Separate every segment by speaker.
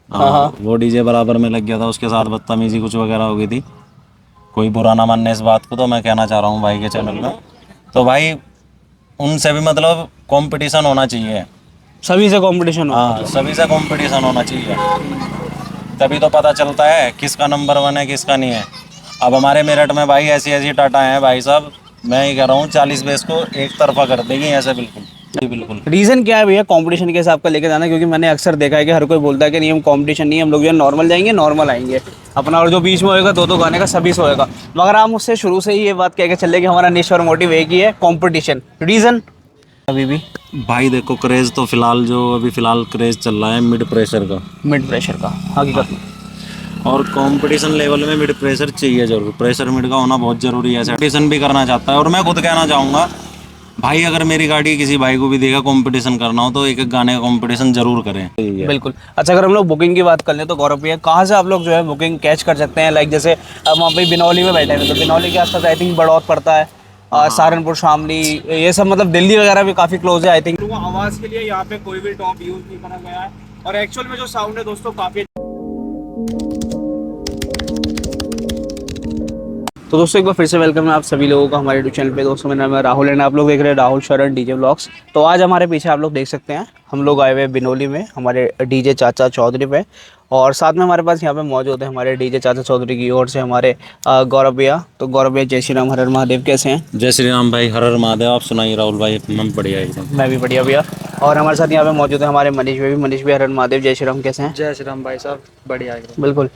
Speaker 1: हाँ, वो डीजे बराबर में लग गया था, उसके साथ बदतमीजी कुछ वगैरह हो गई थी। कोई बुरा ना मानने इस बात को, तो मैं कहना चाह रहा हूँ भाई के चैनल में, तो भाई उनसे भी मतलब कंपटीशन होना चाहिए।
Speaker 2: सभी से कंपटीशन हो
Speaker 1: हाँ,
Speaker 2: मतलब।
Speaker 1: सभी से कंपटीशन होना चाहिए, तभी तो पता चलता है किसका नंबर 1 है किसका नहीं है। अब हमारे मेरठ में भाई ऐसी ऐसी टाटा हैं भाई साहब, मैं ये कह रहा हूँ 40 बेस को एक तरफा कर देंगी ऐसे, बिल्कुल जी बिल्कुल।
Speaker 2: रीजन क्या है भैया कंपटीशन के हिसाब का लेके जाना? क्योंकि मैंने अक्सर देखा है कि हर कोई बोलता है कि नहीं हम कंपटीशन नहीं, हम लोग जो है नॉर्मल जाएंगे, नॉर्मल आएंगे अपना, और जो बीच में होएगा दो गाने का सभी से होएगा। मगर आप मुझसे शुरू से ही ये बात कह के चले कि हमारा निश और मोटिव एक ही है, कंपटीशन। रीजन अभी भी
Speaker 1: भाई देखो, क्रेज तो फिलहाल जो अभी फिलहाल क्रेज चल रहा है मिड प्रेशर का,
Speaker 2: मिड प्रेशर का हकीकत में।
Speaker 1: और कंपटीशन लेवल में मिड प्रेशर चाहिए जरूर, प्रेशर मिड का होना बहुत जरूरी है। कंपटीशन भी करना चाहता है, और मैं खुद कहना चाहूँगा भाई, अगर मेरी गाड़ी किसी भाई को भी देगा कंपटीशन करना हो तो एक एक गाने का कंपटीशन जरूर करें।
Speaker 2: बिल्कुल। अच्छा, अगर हम लोग बुकिंग की बात कर लें तो गौरव भैया कहाँ से आप लोग जो है बुकिंग कैच कर सकते हैं? लाइक जैसे अब हम भाई बिनौली में बैठे हैं तो बिनौली के आसपास आई थिंक बड़ौत पड़ता है, सहारनपुर, शामली, ये सब मतलब दिल्ली वगैरह भी काफ़ी क्लोज है आई थिंक। आवाज़ के लिए यहाँ पे कोई भी टॉप यूज़ नहीं करा गया है, और एक्चुअल में जो साउंड है दोस्तों काफ़ी। तो दोस्तों एक बार फिर से वेलकम है आप सभी लोगों का हमारे यूट्यूब चैनल पे। दोस्तों मेरा नाम है राहुल एंड आप लोग देख रहे हैं राहुल शरण डीजे व्लॉग्स। तो आज हमारे पीछे आप लोग देख सकते हैं हम लोग आए हुए हैं बिनौली में हमारे डीजे चाचा चौधरी पे, और साथ में हमारे पास यहाँ पे मौजूद है हमारे डीजे चाचा चौधरी की ओर से हमारे गौरव भैया। तो गौरव भैया जय श्री राम, हर हर महादेव, कैसे हैं?
Speaker 1: जय श्री राम भाई, हर हर महादेव। आप सुनाइए राहुल भाई? मैं बढ़िया एकदम।
Speaker 2: मैं भी बढ़िया भैया। और हमारे साथ यहाँ पे मौजूद है हमारे मनीष भाई भी। मनीष भाई हर हर महादेव, जय श्री राम, कैसे हैं?
Speaker 3: जय श्री राम भाई साहब, बढ़िया एकदम।
Speaker 2: बिल्कुल।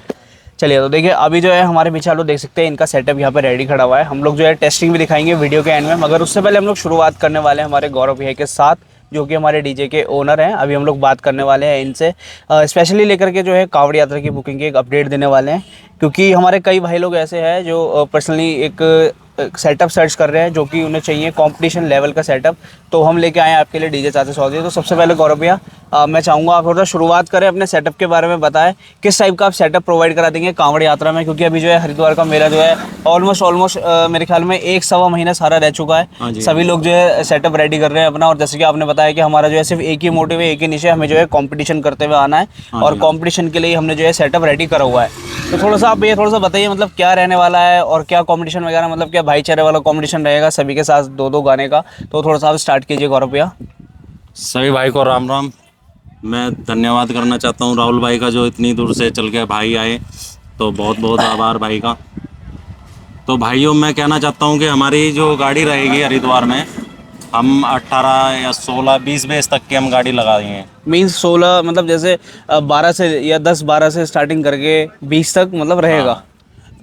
Speaker 2: चलिए तो देखिए अभी जो है हमारे पीछे आप लोग देख सकते हैं इनका सेटअप यहाँ पे रेडी खड़ा हुआ है। हम लोग जो है टेस्टिंग भी दिखाएंगे वीडियो के एंड में, मगर उससे पहले हम लोग शुरुआत करने वाले हैं हमारे गौरव भैया के साथ, जो कि हमारे डीजे के ओनर हैं। अभी हम लोग बात करने वाले हैं इनसे स्पेशली लेकर के जो है कांवड़ यात्रा की बुकिंग की एक अपडेट देने वाले हैं, क्योंकि हमारे कई भाई लोग ऐसे हैं जो पर्सनली एक सेटअप सर्च कर रहे हैं जो कि उन्हें चाहिए कंपटीशन लेवल का सेटअप। तो हम लेके आए हैं आपके लिए डीजे चाचा चौधरी। तो सबसे पहले गौरव भैया मैं चाहूँगा आप थोड़ा शुरुआत करें अपने सेटअप के बारे में, बताएं किस टाइप का आप सेटअप प्रोवाइड करा देंगे कांवड़ यात्रा में, क्योंकि अभी जो है हरिद्वार का मेला जो है ऑलमोस्ट मेरे ख्याल में 1-1.25 महीना सारा रह चुका है। सभी लोग जो है सेटअप रेडी कर रहे हैं अपना, और जैसे कि आपने बताया कि हमारा जो है सिर्फ एक ही मोटिव है, एक ही निशा, हमें जो है कॉम्पिटिशन करते हुए आना है, और कॉम्पिटिशन के लिए हमने जो है सेटअप रेडी करा हुआ है। तो थोड़ा सा आप ये थोड़ा सा बताइए मतलब क्या रहने वाला है, और क्या कॉम्पिटिशन वगैरह, मतलब क्या भाईचारे वाला कॉम्पिटिशन रहेगा सभी के साथ 2-2 गाने का? तो थोड़ा सा आप स्टार्ट कीजिए गौरव भैया।
Speaker 1: सभी भाई को राम राम। मैं धन्यवाद करना चाहता हूँ राहुल भाई का, जो इतनी दूर से चल के भाई आए, तो बहुत बहुत आभार भाई का। तो भाइयों, मैं कहना चाहता हूँ कि हमारी जो गाड़ी रहेगी हरिद्वार में, हम 18 या 16 20 बेस तक की हम गाड़ी लगाएंगे।
Speaker 2: मीन्स 16 मतलब जैसे 12 से या 10-12 से स्टार्टिंग करके 20 तक मतलब रहेगा।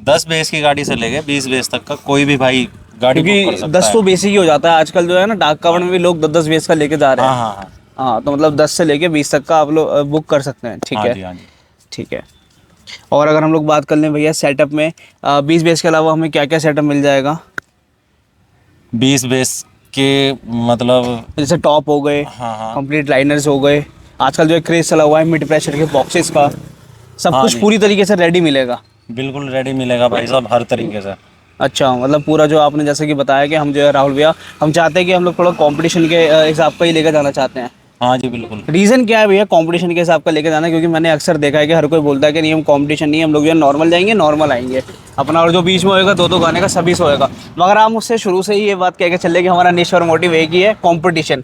Speaker 1: 10 बेस की गाड़ी से लेके 20 बेस तक का कोई भी भाई गाड़ी बुक कर
Speaker 2: क्योंकि
Speaker 1: सकता
Speaker 2: 10
Speaker 1: है।
Speaker 2: तो बेसिक ही हो जाता है आजकल जो है ना, डाक कावड़ में भी लोग 10-10 बेस का लेके जा रहे हैं।
Speaker 1: हाँ हाँ हाँ।
Speaker 2: हाँ, तो मतलब 10 से लेके 20 तक का आप लोग बुक कर सकते हैं। ठीक
Speaker 1: हाँ
Speaker 2: है,
Speaker 1: जी, हाँ जी।
Speaker 2: ठीक है। और अगर हम लोग बात कर लें भैया सेटअप में 20 बेस के अलावा हमें क्या क्या सेटअप मिल जाएगा?
Speaker 1: 20 बेस के मतलब,
Speaker 2: जैसे टॉप हो गए,
Speaker 1: हाँ हाँ
Speaker 2: कंप्लीट लाइनर्स हो गए, आजकल जो है क्रेज चला हुआ है मिड प्रेशर के बॉक्सेस का, सब
Speaker 1: हाँ
Speaker 2: कुछ
Speaker 1: जी।
Speaker 2: पूरी तरीके से रेडी मिलेगा।
Speaker 1: बिल्कुल रेडी मिलेगा भाई साहब, हर तरीके से।
Speaker 2: अच्छा, मतलब पूरा जो आपने जैसे कि बताया कि हम जो है राहुल भैया हम चाहते हैं कि हम लोग थोड़ा कंपटीशन के हिसाब का ही लेकर जाना चाहते हैं।
Speaker 1: हाँ जी बिल्कुल।
Speaker 2: रीज़न क्या है भैया कंपटीशन के हिसाब का लेके जाना? क्योंकि मैंने अक्सर देखा है कि हर कोई बोलता है कि नहीं हम कंपटीशन नहीं, हम लोग जो है नॉर्मल जाएंगे, नॉर्मल आएंगे अपना, और जो बीच में होएगा 2-2 गाने का सभी से होएगा। मगर आप मुझसे शुरू से ही ये बात कह के चले कि हमारा निश और मोटिव एक ही है, कंपटीशन।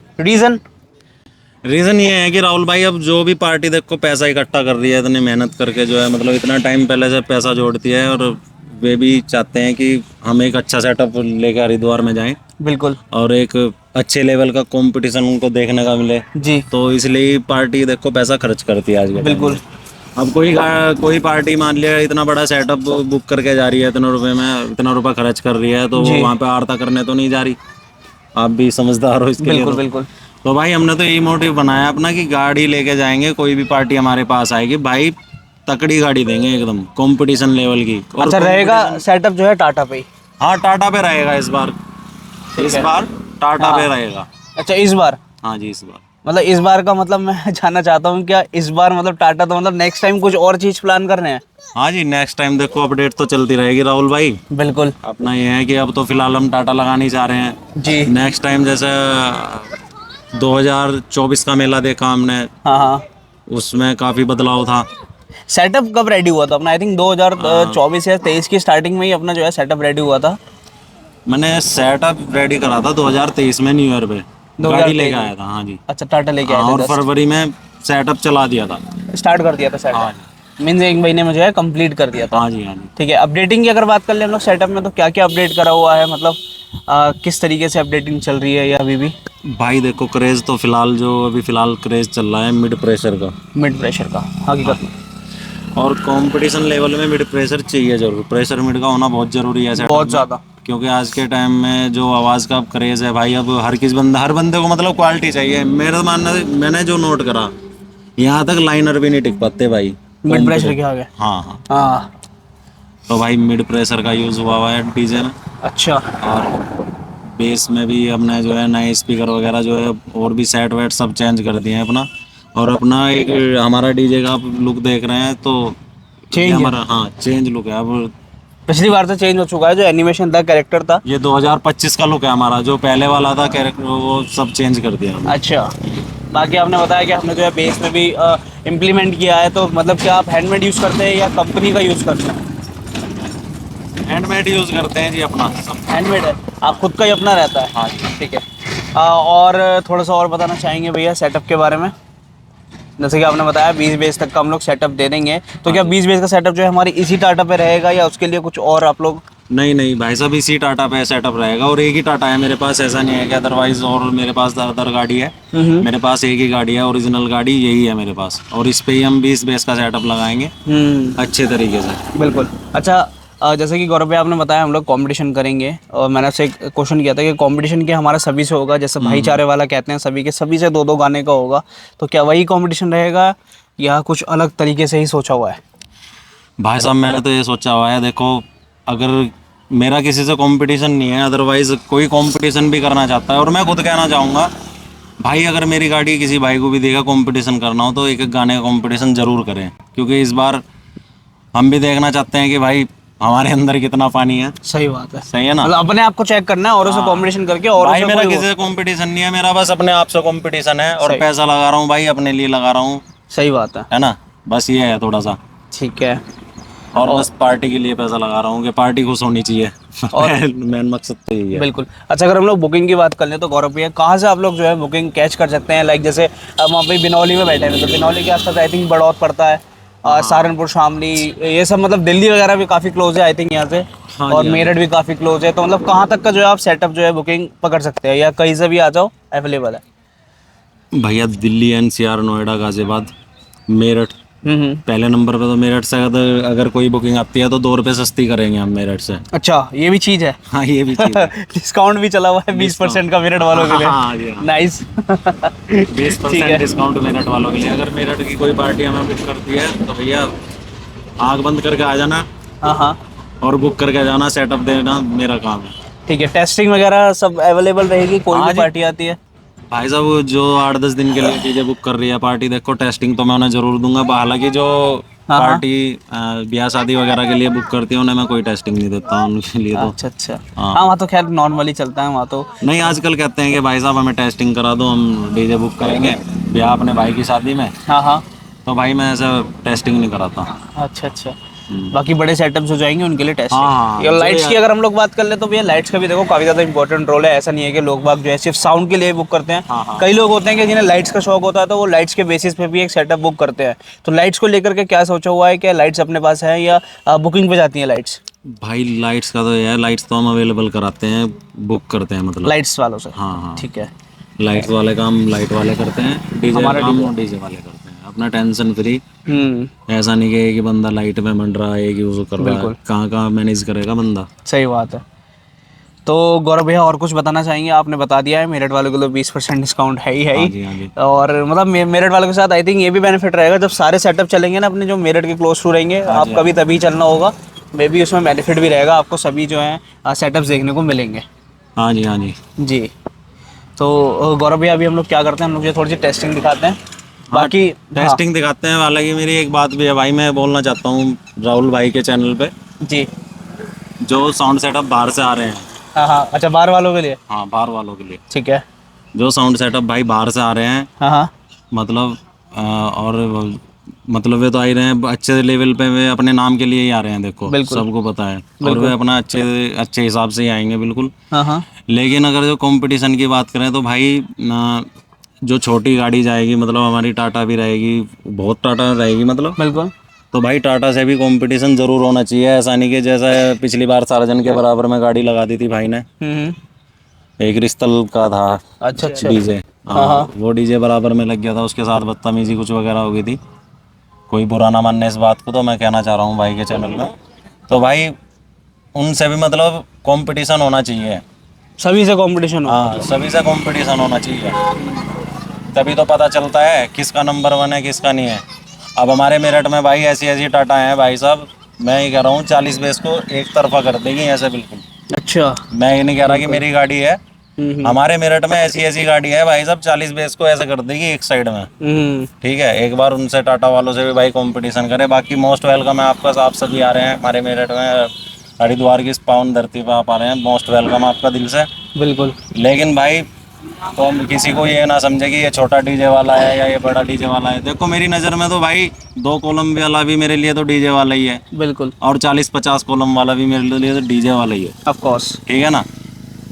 Speaker 1: रीज़न ये है कि राहुल भाई, अब जो भी पार्टी देखो पैसा इकट्ठा कर रही है, इतनी मेहनत करके जो है, मतलब इतना टाइम पहले से पैसा जोड़ती है, और वे भी चाहते हैं कि हम एक अच्छा सेटअप लेकर हरिद्वार में जाएं,
Speaker 2: बिल्कुल
Speaker 1: और एक अच्छे लेवल का कंपटीशन उनको देखने का मिले।
Speaker 2: जी,
Speaker 1: तो इसलिए पार्टी देखो पैसा खर्च करती है आज के टाइम में।
Speaker 2: बिल्कुल
Speaker 1: अब कोई पार्टी मान लिया इतना बड़ा सेटअप बुक करके जा रही है, इतने रुपए में इतना रुपया खर्च कर रही है, तो वो
Speaker 2: जी।
Speaker 1: वहाँ पे आरता करने तो नहीं जा रही। आप भी समझदार हो इसके लिए।
Speaker 2: बिल्कुल
Speaker 1: तो
Speaker 2: बिल्कुल
Speaker 1: तो भाई हमने तो यही मोटिव बनाया अपना कि गाड़ी लेके जाएंगे, कोई भी पार्टी हमारे पास आएगी भाई, तकड़ी गाड़ी देंगे एकदम कंपटीशन लेवल की। और
Speaker 2: अच्छा रहेगा सेटअप जो है टाटा पे ही?
Speaker 1: हाँ, टाटा पे रहेगा इस बार। इस बार टाटा पे रहेगा।
Speaker 2: अच्छा इस बार,
Speaker 1: हाँ जी, इस बार।
Speaker 2: मतलब इस बार का मतलब मैं जानना चाहता हूँ क्या इस बार मतलब टाटा, तो मतलब नेक्स्ट टाइम कुछ और चीज़ प्लान करने हैं?
Speaker 1: हाँ जी, नेक्स्ट टाइम देखो अपडेट तो चलती रहेगी राहुल भाई।
Speaker 2: बिल्कुल
Speaker 1: अपना ये है कि अब तो फिलहाल हम टाटा लगाने ही चाह रहे हैं
Speaker 2: जी।
Speaker 1: Next time. जैसे 2024 का मेला देखा हमने,
Speaker 2: हाँ हाँ
Speaker 1: उसमें काफ़ी बदलाव था।
Speaker 2: सेटअप कब रेडी हुआ था अपना? आई थिंक 2024 या 23 की स्टार्टिंग में ही अपना जो है सेटअप रेडी हुआ था।
Speaker 1: मैंने सेटअप रेडी करा था 2023 में न्यू ईयर पे, गाड़ी लेके आया था। हाँ जी।
Speaker 2: अच्छा, टाटा लेके आए
Speaker 1: हाँ,
Speaker 2: थे।
Speaker 1: और फरवरी में सेटअप चला दिया था।
Speaker 2: स्टार्ट कर दिया था
Speaker 1: हाँ
Speaker 2: सेटअप, मीन्स 1 महीने में जो है कंप्लीट कर दिया था।
Speaker 1: हाँ जी। हाँ जी।
Speaker 2: ठीक है, अपडेटिंग की अगर बात कर ले हम लोग सेटअप में, तो क्या क्या अपडेट करा हुआ है, मतलब किस तरीके से अपडेटिंग चल रही है या अभी भी?
Speaker 1: भाई देखो, क्रेज तो फिलहाल क्रेज चल रहा है मिड प्रेशर का,
Speaker 2: मिड प्रेशर का हकीकत में
Speaker 1: और कंपटीशन लेवल में मिड प्रेशर चाहिए जरूर। प्रेशर मिड का होना बहुत जरूरी है सेटअप
Speaker 2: बहुत
Speaker 1: में।
Speaker 2: ज़्यादा।
Speaker 1: क्योंकि आज के टाइम में जो आवाज़ का क्रेज है भाई, अब हर बंदे को मतलब क्वालिटी चाहिए। मेरा मानना है, मैंने जो नोट करा, यहाँ तक लाइनर भी नहीं टिक पाते भाई
Speaker 2: मिड प्रेशर के आगे।
Speaker 1: हाँ हाँ।
Speaker 2: हाँ,
Speaker 1: तो भाई मिड प्रेशर का यूज़ हुआ है डीजे में,
Speaker 2: अच्छा।
Speaker 1: और बेस में भी हमने जो है नए स्पीकर वगैरह जो है और भी सेट वेट सब चेंज कर दिए हैं अपना। और अपना एक हमारा डीजे का आप लुक देख रहे हैं तो
Speaker 2: चेंज है।
Speaker 1: हमारा, हाँ, चेंज लुक है अब।
Speaker 2: पिछली बार से चेंज हो चुका है, जो एनिमेशन था, कैरेक्टर था।
Speaker 1: ये 2025 का लुक है हमारा, जो पहले वाला था कैरेक्टर वो सब चेंज कर दिया हमने।
Speaker 2: अच्छा, बाकी आपने बताया कि हमने जो है बेस में भी इम्प्लीमेंट किया है, तो मतलब क्या आप हैंडमेड यूज़ करते हैं या कंपनी का यूज़ करते हैं?
Speaker 1: हैंडमेड यूज़ करते हैं जी अपना सब।
Speaker 2: हैंडमेड है, आप खुद का ही अपना रहता है?
Speaker 1: हाँ
Speaker 2: ठीक है। और थोड़ा सा और बताना चाहेंगे भैया सेटअप के बारे में? जैसे कि आपने बताया 20 बेस तक का हम लोग सेटअप दे देंगे, तो क्या 20 बेस का सेटअप जो है हमारी इसी टाटा पे रहेगा या उसके लिए कुछ और आप लोग?
Speaker 1: नहीं नहीं भाई साहब, इसी टाटा पे सेटअप रहेगा, और एक ही टाटा है मेरे पास, ऐसा नहीं है कि अदरवाइज और मेरे पास अदर गाड़ी है। मेरे पास एक ही गाड़ी है, ओरिजिनल गाड़ी यही है मेरे पास, और इस पे ही हम 20 बेस का सेटअप लगाएंगे अच्छे तरीके से।
Speaker 2: बिल्कुल। अच्छा, जैसे कि गौरव भाई आपने बताया हम लोग कंपटीशन करेंगे, और मैंने आपसे एक क्वेश्चन किया था कि कंपटीशन के हमारा सभी से होगा, जैसे भाईचारे वाला कहते हैं, सभी के सभी से 2-2 गाने का होगा, तो क्या वही कंपटीशन रहेगा या कुछ अलग तरीके से ही सोचा हुआ है?
Speaker 1: भाई साहब मैंने तो ये सोचा हुआ है, देखो अगर मेरा किसी से कंपटीशन नहीं है, अदरवाइज कोई कंपटीशन भी करना चाहता है, और मैं खुद कहना चाहूँगा भाई, अगर मेरी गाड़ी किसी भाई को भी देगा कंपटीशन करना हो तो एक एक गाने का कंपटीशन जरूर करें, क्योंकि इस बार हम भी देखना चाहते हैं कि भाई हमारे अंदर कितना पानी है।
Speaker 2: सही बात है।
Speaker 1: सही है ना?
Speaker 2: मतलब अपने आप को चेक करना है और उसे कंपटीशन करके, और
Speaker 1: भाई मेरा किसी से कंपटीशन नहीं है, मेरा बस अपने आप से कंपटीशन है, और पैसा लगा रहा हूँ भाई, अपने लिए लगा रहा हूँ।
Speaker 2: सही बात है
Speaker 1: ना? बस ये है थोड़ा सा।
Speaker 2: ठीक है।
Speaker 1: और बस पार्टी के लिए पैसा लगा रहा हूँ कि पार्टी खुश होनी चाहिए। और मेन मकसद तो यही है।
Speaker 2: बिल्कुल। अच्छा, अगर हम लोग बुकिंग की बात कर लें तो गौरव भैया कहाँ से आप लोग जो है बुकिंग कैच कर सकते हैं? लाइक जैसे अब वहाँ पे बिनौली में बैठे हैं, तो बिनौली के आसपास आई थिंक बड़ौत पड़ता है, सहारनपुर, शामली, ये सब, मतलब दिल्ली वगैरह भी काफ़ी क्लोज है आई थिंक यहाँ से, और मेरठ भी काफ़ी क्लोज है, तो मतलब कहाँ तक का जो है आप सेटअप जो है बुकिंग पकड़ सकते हैं, या कहीं से भी आ जाओ अवेलेबल है?
Speaker 1: भैया दिल्ली, एनसीआर, नोएडा, गाजियाबाद, मेरठ, पहले नंबर पे तो मेरठ से अगर कोई बुकिंग आती है तो 2 रुपये सस्ती करेंगे हम मेरठ से।
Speaker 2: अच्छा, ये भी चीज़ है।
Speaker 1: हाँ, ये भी चीज़ है।
Speaker 2: डिस्काउंट भी चला हुआ है 20% का मेरठ वालों के लिए।
Speaker 1: हाँ जी, हाँ।
Speaker 2: नाइस।
Speaker 1: 20% डिस्काउंट मेरठ वालों के लिए। अगर मेरठ की कोई पार्टी हमें बुक करती है तो भैया आग बंद करके आ जाना,
Speaker 2: हाँ,
Speaker 1: और बुक करके जाना, सेटअप देना मेरा काम है।
Speaker 2: ठीक है। टेस्टिंग वगैरह सब अवेलेबल रहेगी, कोई भी पार्टी आती है?
Speaker 1: भाई साहब जो 8-10 दिन के लिए डीजे बुक कर रही है पार्टी, देखो टेस्टिंग तो मैं उन्हें जरूर दूंगा। हालांकि जो पार्टी ब्याह शादी वगैरह के लिए बुक करती है उन्हें मैं कोई टेस्टिंग नहीं देता उनके लिए तो।
Speaker 2: अच्छा। हाँ, वहाँ तो खैर नॉर्मली चलता है वहाँ तो।
Speaker 1: नहीं, आजकल कहते हैं कि भाई साहब हमें टेस्टिंग करा दो, हम डीजे बुक करेंगे ब्याह अपने भाई की शादी में।
Speaker 2: हाँ।
Speaker 1: तो भाई मैं ऐसा टेस्टिंग नहीं कराता।
Speaker 2: अच्छा। बाकी बड़े सेटअप्स हो जाएंगे उनके लिए टेस्टिंग।
Speaker 1: हाँ,
Speaker 2: या लाइट्स की अगर हम लोग बात कर ले तो भैया लाइट्स का भी देखो काफी ज्यादा इंपॉर्टेंट रोल है। ऐसा नहीं है कि लोग बाग जो है सिर्फ साउंड के लिए बुक करते हैं। कई लोग होते हैं कि जिन्हें लाइट्स का शौक होता है तो वो लाइट्स के बेसिस पे भी एक सेटअप बुक करते हैं। तो लाइट्स को लेकर के क्या सोचा हुआ है? क्या लाइट्स अपने पास है या बुकिंग पे जाती है लाइट्स?
Speaker 1: भाई लाइट्स का तो यार, लाइट्स तो हम अवेलेबल कराते हैं, बुक करते हैं मतलब
Speaker 2: लाइट्स वालों से।
Speaker 1: हाँ।
Speaker 2: ठीक है।
Speaker 1: लाइट्स वाले काम लाइट वाले करते हैं, डीजे काम डीजे वाले करते हैं, अपना टेंशन फ्री। ऐसा नहीं कि एक ही बंदा लाइट में मंड रहा है, एक ही यूज कर रहा है, कहाँ मैनेज करेगा बंदा।
Speaker 2: सही बात है। तो गौरव भैया और कुछ बताना चाहेंगे? आपने बता दिया है मेरठ वालों के लिए 20% डिस्काउंट है ही।
Speaker 1: हाँ जी।
Speaker 2: और मतलब मेरठ वालों के साथ आई थिंक ये भी बेनिफिट रहेगा, जब सारे सेटअप चलेंगे ना अपने जो मेरठ के क्लोज टू रहेंगे, आपका भी तभी चलना होगा, मे बी उसमें बेनिफिट भी रहेगा, आपको सभी जो है सेटअप्स देखने को मिलेंगे।
Speaker 1: हाँ जी
Speaker 2: जी। तो गौरव भैया अभी हम लोग क्या करते हैं, हम लोग थोड़ी सी टेस्टिंग दिखाते हैं। बाकी
Speaker 1: टेस्टिंग दिखाते हैं। हालांकि मेरी एक बात भी है भाई, मैं बोलना चाहता हूँ राहुल भाई के चैनल पे,
Speaker 2: जी,
Speaker 1: जो साउंड सेटअप बाहर से आ रहे हैं।
Speaker 2: हाँ। अच्छा, बाहर वालों के लिए?
Speaker 1: हाँ, बाहर वालों के लिए।
Speaker 2: ठीक है।
Speaker 1: जो साउंड सेटअप भाई बाहर से आ रहे हैं,
Speaker 2: हाँ।
Speaker 1: मतलब और मतलब वे तो आ ही रहे हैं अच्छे लेवल पे, वे अपने नाम के लिए ही आ रहे हैं, देखो
Speaker 2: बिल्कुल।
Speaker 1: सबको पता है, और वे अपना अच्छे अच्छे हिसाब से ही आएंगे बिल्कुल।
Speaker 2: हाँ हाँ
Speaker 1: लेकिन अगर जो कंपटीशन की बात करें तो भाई जो छोटी गाड़ी जाएगी, मतलब हमारी टाटा भी रहेगी, बहुत टाटा रहेगी मतलब,
Speaker 2: बिल्कुल।
Speaker 1: तो भाई टाटा से भी कंपटीशन जरूर होना चाहिए। ऐसा नहीं कि जैसा पिछली बार सार्जन के बराबर में गाड़ी लगा दी थी भाई ने, एक क्रिस्टल का था
Speaker 2: अच्छा अच्छा।
Speaker 1: डीजे,
Speaker 2: हाँ हाँ
Speaker 1: वो डीजे बराबर में लग गया था, उसके साथ बदतमीजी कुछ वगैरह हो गई थी। कोई बुरा ना मानने इस बात को, तो मैं कहना चाह रहा हूँ भाई के चैनल में, तो भाई उनसे भी मतलब कंपटीशन होना चाहिए।
Speaker 2: सभी से कंपटीशन हो।
Speaker 1: हाँ, सभी से कंपटीशन होना चाहिए, तभी तो पता चलता है किसका नंबर 1 है किसका नहीं है। अब हमारे मेरठ में भाई ऐसी ऐसी टाटा हैं भाई साहब, मैं ये कह रहा हूँ 40 बेस को एक तरफा कर देंगी ऐसे बिल्कुल।
Speaker 2: अच्छा।
Speaker 1: मैं ये नहीं कह रहा कि मेरी गाड़ी है,
Speaker 2: हम्म
Speaker 1: हमारे मेरठ में ऐसी ऐसी गाड़ी है भाई साहब 40 बेस को ऐसे कर देगी एक साइड में।
Speaker 2: हम्म।
Speaker 1: ठीक है, एक बार उनसे टाटा वालों से भी भाई कंपटीशन करें। बाकी मोस्ट वेलकम है आपका, आप सभी आ रहे हैं हमारे मेरठ में, हरिद्वार की इस पावन धरती पर आप आ रहे हैं, मोस्ट वेलकम आपका दिल से।
Speaker 2: बिल्कुल।
Speaker 1: लेकिन भाई तो किसी को ये ना समझे कि ये छोटा डीजे वाला है या ये बड़ा डीजे वाला है। देखो मेरी नज़र में तो भाई 2 कॉलम वाला भी मेरे लिए तो डीजे वाला ही है,
Speaker 2: बिल्कुल।
Speaker 1: और 40-50 कॉलम वाला भी मेरे लिए तो डीजे वाला ही है।
Speaker 2: Of course.
Speaker 1: ठीक है ना,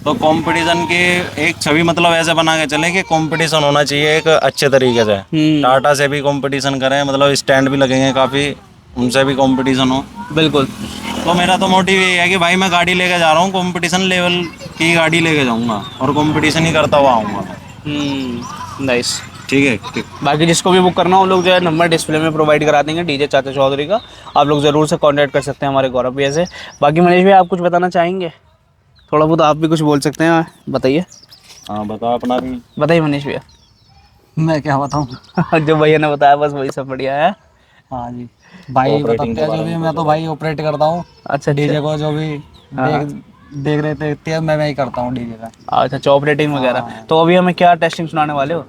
Speaker 1: तो कंपटीशन के एक छवि मतलब ऐसे बना के चले कि कंपटीशन होना चाहिए एक अच्छे तरीके से। टाटा से भी कंपटीशन करें, मतलब स्टैंड भी लगेंगे काफ़ी, उनसे भी कंपटीशन हो।
Speaker 2: बिल्कुल।
Speaker 1: तो मेरा तो मोटिव ये है कि भाई मैं गाड़ी लेके जा रहा हूँ, कंपटीशन लेवल की गाड़ी लेके जाऊंगा और कंपटीशन ही करता हुआ आऊँगा।
Speaker 2: नाइस।
Speaker 1: ठीक है, ठीक।
Speaker 2: बाकी जिसको भी बुक करना हो, हम लोग जो है नंबर डिस्प्ले में प्रोवाइड करा देंगे, डीजे चाचा चौधरी का। आप लोग ज़रूर से कांटेक्ट कर सकते हैं हमारे गौरव भैया से। बाकी मनीष भैया आप कुछ बताना चाहेंगे? थोड़ा बहुत आप भी कुछ बोल सकते हैं, बताइए।
Speaker 1: हाँ बताओ अपना भी।
Speaker 2: बताइए मनीष भैया।
Speaker 3: मैं क्या बताऊँ।
Speaker 2: जो भैया ने बताया बस वही सब बढ़िया है।
Speaker 3: हाँ जी, भाई
Speaker 1: Operating
Speaker 3: बताते
Speaker 1: के
Speaker 3: हैं जो
Speaker 1: बारे
Speaker 3: भी,
Speaker 1: में
Speaker 3: मैं तो भाई ऑपरेट करता हूँ
Speaker 2: अच्छा
Speaker 3: डीजे को, जो भी
Speaker 2: हाँ।
Speaker 3: देख रहे थे मैं ही करता हूँ डीजे का।
Speaker 2: अच्छा अच्छा, ऑपरेटिंग वगैरह।
Speaker 3: हाँ।
Speaker 2: तो अभी हमें क्या टेस्टिंग सुनाने वाले हो?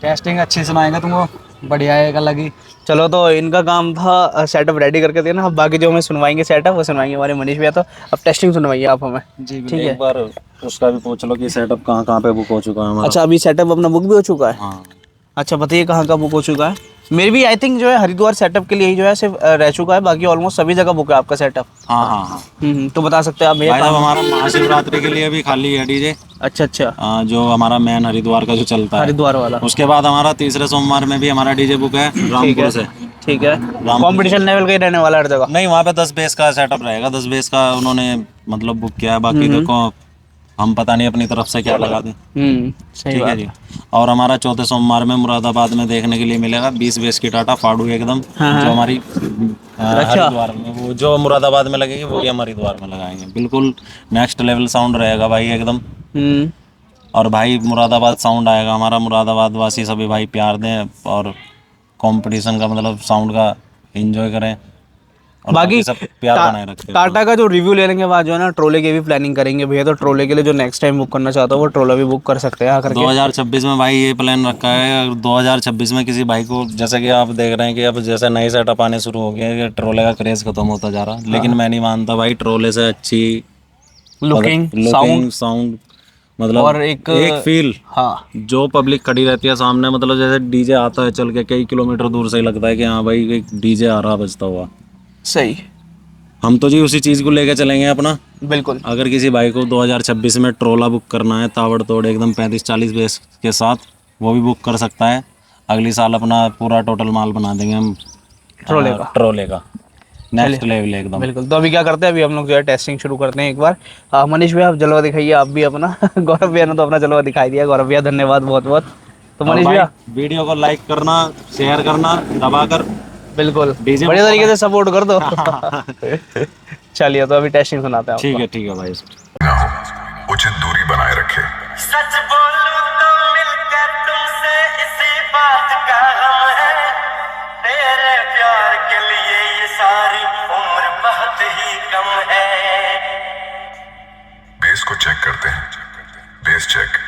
Speaker 3: टेस्टिंग अच्छी सुनाएंगे तुमको, बढ़िया है, एक अलग ही।
Speaker 2: चलो, तो इनका काम था सेटअप रेडी करके देना, अब बाकी जो हमें सुनवाएंगे सेटअप वो सुनवाएंगे हमारे मनीष भैया। तो अब टेस्टिंग सुनवाइए आप हमें।
Speaker 3: जी
Speaker 2: ठीक है।
Speaker 1: एक बार उसका भी पूछ लो कि सेटअप कहाँ कहाँ पे बुक हो चुका है हमारा।
Speaker 2: अच्छा, अभी सेटअप अपना बुक भी हो चुका है?
Speaker 1: हाँ,
Speaker 2: अच्छा, बताइए कहाँ का बुक हो चुका है? मेरी भी आई थिंक जो है हरिद्वार सेटअप के लिए ही जो है सिर्फ रह चुका है, बाकी ऑलमोस्ट सभी जगह बुक है आपका सेटअप।
Speaker 1: हाँ, हाँ, हाँ।
Speaker 2: तो बता सकते हैं आप भैया
Speaker 1: भाई साहब
Speaker 2: कहाँ?
Speaker 1: हमारा महाशिवरात्रि के लिए भी खाली है डीजे,
Speaker 2: अच्छा अच्छा,
Speaker 1: जो हमारा मेन हरिद्वार का जो चलता है।
Speaker 2: हरिद्वार वाला।
Speaker 1: उसके बाद हमारा तीसरे सोमवार में भी हमारा डीजे बुक है
Speaker 2: ठीक
Speaker 1: रामपुर
Speaker 2: है
Speaker 1: से।
Speaker 2: ठीक है। कंपटीशन लेवल का ही रहने वाला है हर जगह।
Speaker 1: नहीं, वहाँ पे 10 बेस का सेटअप रहेगा, 10 बेस का उन्होंने मतलब बुक किया है। बाकी देखो हम पता नहीं अपनी तरफ से क्या लगा दें।
Speaker 2: सही
Speaker 1: ठीक है
Speaker 2: बात।
Speaker 1: जी। और हमारा चौथे सोमवार में मुरादाबाद में देखने के लिए मिलेगा 20 बेस की टाटा फाड़ू एकदम, जो हमारी हरिद्वार में, वो जो मुरादाबाद में लगेगी वो ही हम हरिद्वार में लगाएंगे। बिल्कुल नेक्स्ट लेवल साउंड रहेगा भाई एकदम। और भाई मुरादाबाद साउंड आएगा हमारा, मुरादाबाद वासी सभी भाई प्यार दें और कंपटीशन का मतलब साउंड का एंजॉय करें, और
Speaker 2: बाकी
Speaker 1: सब प्यार बनाए रखते हैं।
Speaker 2: टाटा का जो रिव्यू लेने के बाद जो है ना, ट्रोले की भी प्लानिंग करेंगे भैया। तो ट्रोले के लिए जो नेक्स्ट टाइम बुक करना चाहता हो वो ट्रोला भी बुक कर सकते हैं आकर के।
Speaker 1: 2026 में भाई ये प्लान रखा है, अगर 2026 में किसी भाई को, जैसे कि आप देख रहे हैं कि अब जैसे नए सेटअप आने शुरू हो गए हैं, ट्रोले का क्रेज खत्म होता जा रहा, लेकिन मैं नहीं मानता भाई, ट्रोले से अच्छी
Speaker 2: लुकिंग
Speaker 1: साउंड मतलब
Speaker 2: और एक
Speaker 1: फील,
Speaker 2: हाँ,
Speaker 1: जो पब्लिक खड़ी रहती है सामने, मतलब जैसे डीजे आता है चल के कई किलोमीटर दूर से ही लगता है कि हाँ भाई एक डीजे आ रहा बजता हुआ।
Speaker 2: सही।
Speaker 1: हम तो जी उसी चीज़ को लेकर चलेंगे अपना।
Speaker 2: बिल्कुल।
Speaker 1: अगर किसी भाई को 2026 में ट्रोला बुक करना है ताबड़तोड़ एकदम 35-40 बेस के साथ, वो भी बुक कर सकता है। अगली साल अपना पूरा टोटल माल बना देंगे हम ट्रोले का नेक्स्ट लेवल एकदम।
Speaker 2: बिल्कुल। तो अभी क्या करते हैं, अभी हम लोग जो है टेस्टिंग शुरू करते हैं एक बार। मनीष भैया आप जलवा दिखाइए आप भी अपना। गौरव भैया ने तो अपना जलवा दिखाई दिया। गौरव भैया धन्यवाद बहुत बहुत। तो
Speaker 1: और
Speaker 2: मनीष
Speaker 1: भाई
Speaker 2: भैया
Speaker 1: वीडियो को लाइक करना, शेयर करना, दबाकर
Speaker 2: बिल्कुल
Speaker 1: डीजे
Speaker 2: बढ़िया तरीके से सपोर्ट कर दो। चलिए, तो अभी टेस्टिंग सुनाते हैं आपको।
Speaker 1: ठीक है भाई।
Speaker 4: उचित दूरी बनाए रखें।
Speaker 5: सच बोलूं तो मिलकर तुमसे इसी बात का गम है, तेरे प्यार के लिए ये सारी उम्र बहुत ही कम है।
Speaker 4: बेस को चेक करते हैं, बेस चेक।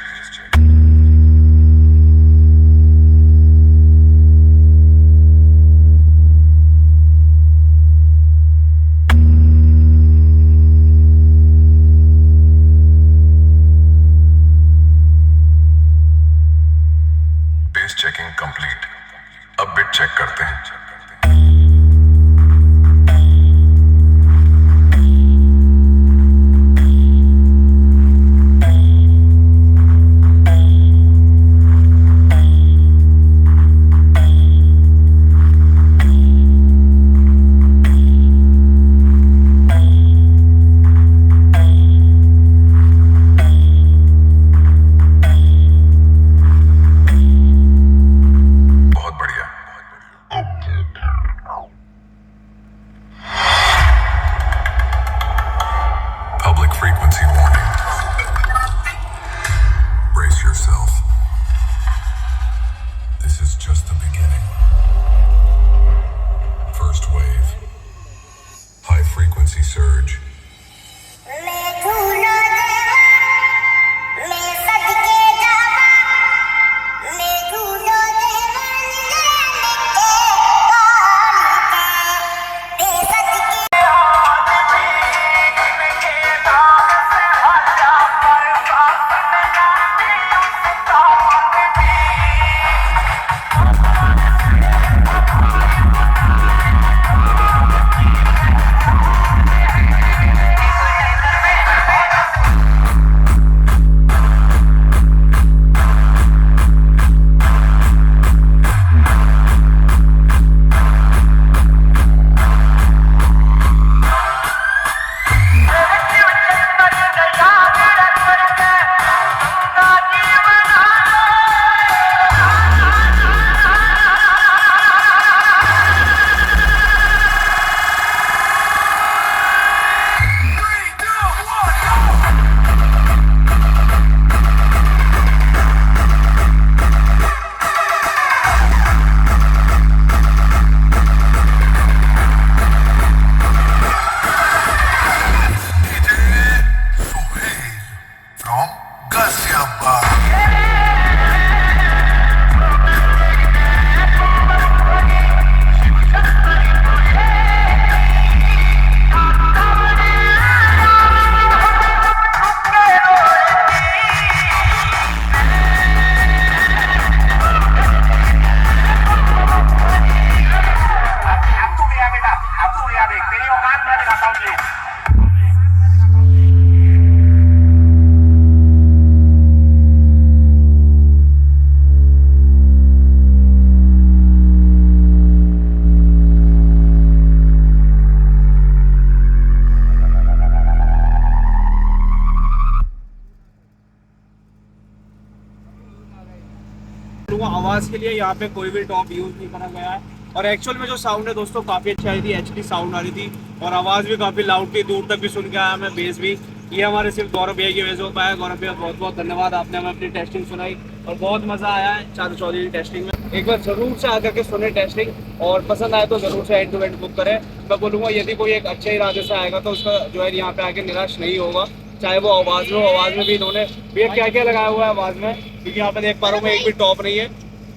Speaker 2: आवाज़ के लिए यहाँ पे कोई भी टॉप यूज़ नहीं करा गया है। और एक्चुअल में जो साउंड है दोस्तों काफ़ी अच्छी आई थी, एचडी साउंड आ रही थी और आवाज़ भी काफ़ी लाउड थी, दूर तक भी सुन के आया मैं, बेस भी। ये हमारे सिर्फ गौरव भैया की वजह से हो पाया। गौरव भैया बहुत बहुत धन्यवाद, आपने हमें अपनी टेस्टिंग सुनाई और बहुत मज़ा आया है चारू चौधरी टेस्टिंग में। एक बार ज़रूर से आकर के सुने टेस्टिंग और पसंद आए तो ज़रूर से एंड टू एंड बुक करें। मैं बोलूँगा यदि कोई एक अच्छे इरादे से आएगा तो उसका जो है यहाँ पे आके निराश नहीं होगा, चाहे वो आवाज़ में हो। आवाज़ में भी इन्होंने भैया क्या क्या लगाया हुआ है आवाज़ में, क्योंकि यहाँ पे देख पा रहा हूँ मैं एक भी टॉप नहीं है,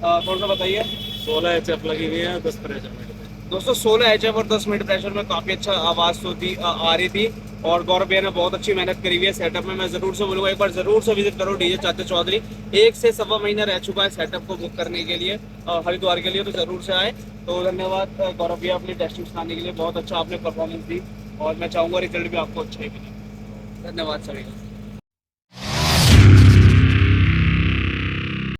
Speaker 2: थोड़ा सा बताइए।
Speaker 1: 16 HF लगी हुई है, 10 प्रेशर
Speaker 2: दोस्तों 16 HF और 10 मिनट प्रेशर में काफ़ी अच्छा आवाज़ तो थी आ रही थी और गौरव भैया ने बहुत अच्छी मेहनत करी हुई है सेटअप में। मैं ज़रूर से बोलूँगा एक बार ज़रूर से विजिट करो डीजे चाचा चौधरी। 1 से सवा महीना रह चुका है सेटअप को बुक करने के लिए हरिद्वार के लिए, तो ज़रूर से आए। तो धन्यवाद गौरव भैया अपनी टेस्टिंग सुनाने के लिए, बहुत अच्छा आपने परफॉर्मेंस दी और मैं चाहूँगा रिजल्ट भी आपको अच्छा ही मिले। धन्यवाद सभी का।